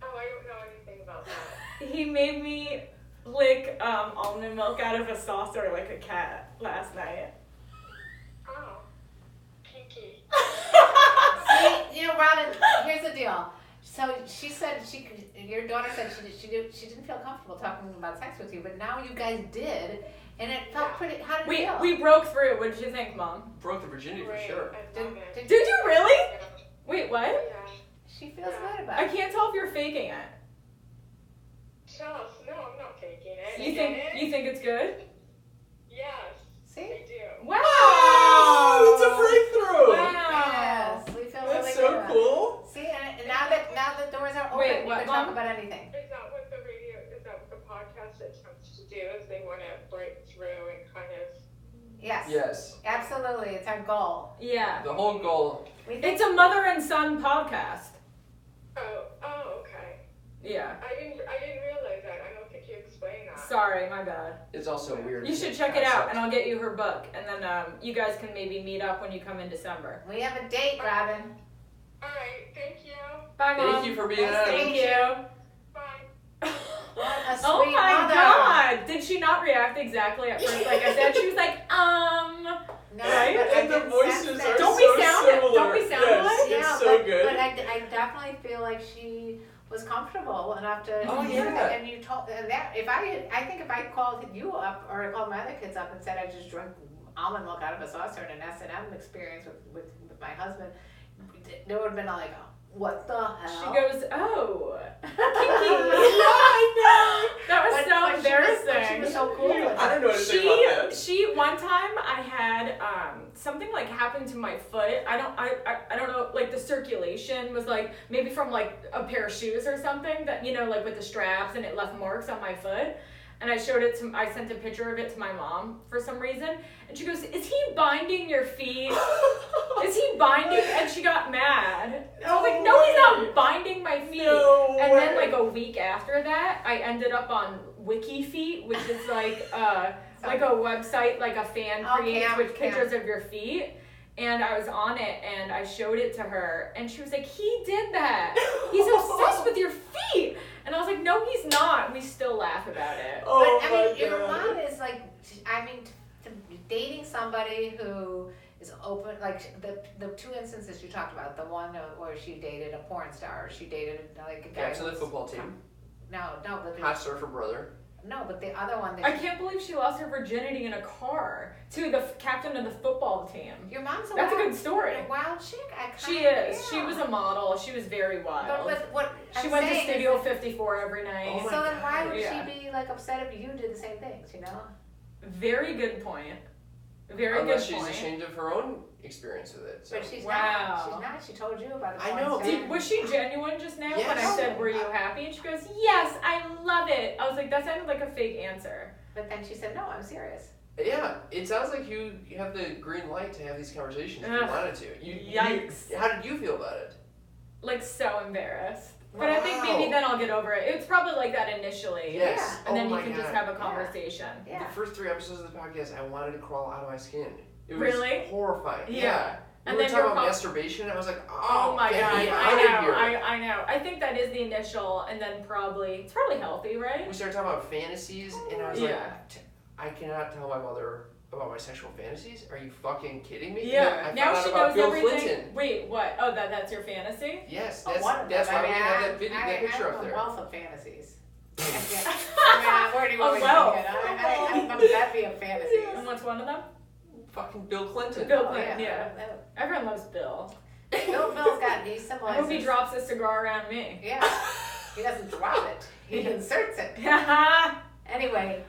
Oh, I don't know anything about that. He made me lick almond milk out of a saucer like a cat last night. Oh, kinky. See, Robin, here's the deal. So she said your daughter said she didn't feel comfortable talking about sex with you, but now you guys did, and it felt pretty. How did it feel? We broke through. What did you think, Mom? Broke the virginity for Great, sure. I love it. Did you really? Yeah. Wait, what? Yeah. She feels good about I it. can't tell if you're faking it. Chelsea, no, I'm not faking it. it. You think it's good? Yes, See? I do. Wow! Oh, it's a breakthrough! Wow! Yes, we feel That's really so good about it. cool. See, and now that doors are open, Wait, you what, can talk Mom? about anything. Is that what the podcast attempts to do? Is they want to break through and kind of. Yes. Yes. Absolutely, it's our goal. Yeah. The whole goal. We think It's a mother and son podcast. Oh, okay. Yeah. I didn't realize that. I don't think you explained that. Sorry, my bad. It's also weird. You should check it out, and I'll get you her book, and then you guys can maybe meet up when you come in December. we have a date, Robin. All right, thank you. Bye, Mom. Thank you for being Nice on. to Thank meet you. Bye. What a sweet Oh my mother. God! Did she not react exactly at first? Like I said, she was like, No, Right? but I And the didn't voices sense are that. Don't so we sound- similar. don't we sound yes, alike? it's so good. But I definitely feel like she was comfortable enough to. Oh, yeah. And you told and that I think if I called you up or I called my other kids up and said I just drank almond milk out of a saucer in an S&M experience with my husband, there would have been like, what the hell? she goes, oh, I that was But- so but embarrassing. She was so cool. know. I don't know anything She about that. one time I had something like happen to my foot. I don't know, like the circulation was like maybe from like a pair of shoes or something that, you know, like with the straps, and it left marks on my foot. And I sent a picture of it to my mom for some reason, and she goes, "Is he binding your feet? Is he binding?" And she got mad. I was like, "No, he's not binding my feet." No And way. then like a week after that, I ended up on WikiFeet, which is like a website like a fan creates with pictures of your feet. And I was on it, and I showed it to her, and she was like, "He did that. He's obsessed with your feet." And I was like, "No, he's not." We still laugh about it. Oh But I my mean, your God. mom is like, I mean, dating somebody who is open, like the two instances you talked about, the one where she dated a porn star, she dated like a guy. Captain of the who's- football team. No, but Hot surfer brother. no, but the other one that I can't believe she lost her virginity in a car to the captain of the football team. your mom's a That's a wild, good story. a wild chick. She is. She was a model. She was very wild. But what She I'm went to saying is Studio 54 every night. Oh my so then why would Yeah. she be like upset if you did the same things? You know? Very good point. Very Unless good she's point. ashamed of her own experience with it. So. But she's Wow. not. She's not. She told you about it. I know. Was she genuine just now when I Yes. said, "Were you happy?" And she goes, "Yes, I love it." I was like, that sounded like a fake answer. But then she said, "No, I'm serious." Yeah, it sounds like you have the green light to have these conversations if you Ugh. wanted to. Yikes. How did you feel about it? Like, so embarrassed. But I think Wow. maybe then I'll get over it. It's probably like that initially. Yes. And then Oh you my can just God. have a conversation. Yeah. The first 3 episodes of the podcast, I wanted to crawl out of my skin. It was Really? horrifying. Yeah. We And were then talking you're about call- masturbation, and I was like, Oh my get god, me I out of know, here. I know. I think that is the initial, and then it's probably healthy, right? We started talking about fantasies, and I was Yeah. like, I cannot tell my mother about my sexual fantasies. Are you fucking kidding me? Yeah. I Now found out she about knows Bill everything. Clinton. Wait, what? Oh, that's your fantasy? Yes, Oh, that's one of that's them. why we I mean, have that video, that picture I up have there. a wealth of fantasies. I where do you want me to wealth. begin? I'm a bevy of fantasies. And what's one of them? Fucking Bill Clinton. Bill Oh, Clinton, yeah. Everyone loves Bill. Bill's got, he I symbolizes. hope he drops a cigar around me. Yeah. He doesn't drop it. He inserts it. Yeah, Anyway,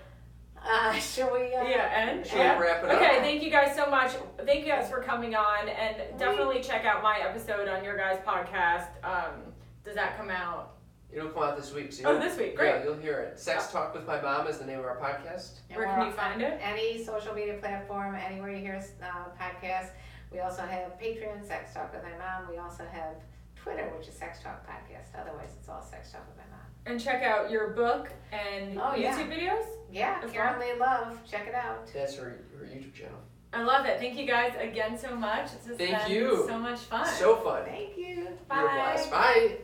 shall we? and Should we wrap it up? Okay, thank you guys so much. Thank you guys for coming on, and definitely check out my episode on your guys' podcast. Does that come out? It'll come out this week. So Oh, you'll- this week, great. Yeah, you'll hear it. Sex Talk with My Mom is the name of our podcast. And Where we're can you on find it? Any social media platform, anywhere you hear podcasts. We also have Patreon, Sex Talk with My Mom. We also have Twitter, which is Sex Talk Podcast. Otherwise, it's all Sex Talk with My Mom. And check out your book and Oh, yeah. YouTube videos. Yeah, As KarenLee Love. Check it out. That's her YouTube channel. I love it. Thank you guys again so much. It's just Thank been you. so much fun. So fun. Thank you. You're Bye. blessed. Bye.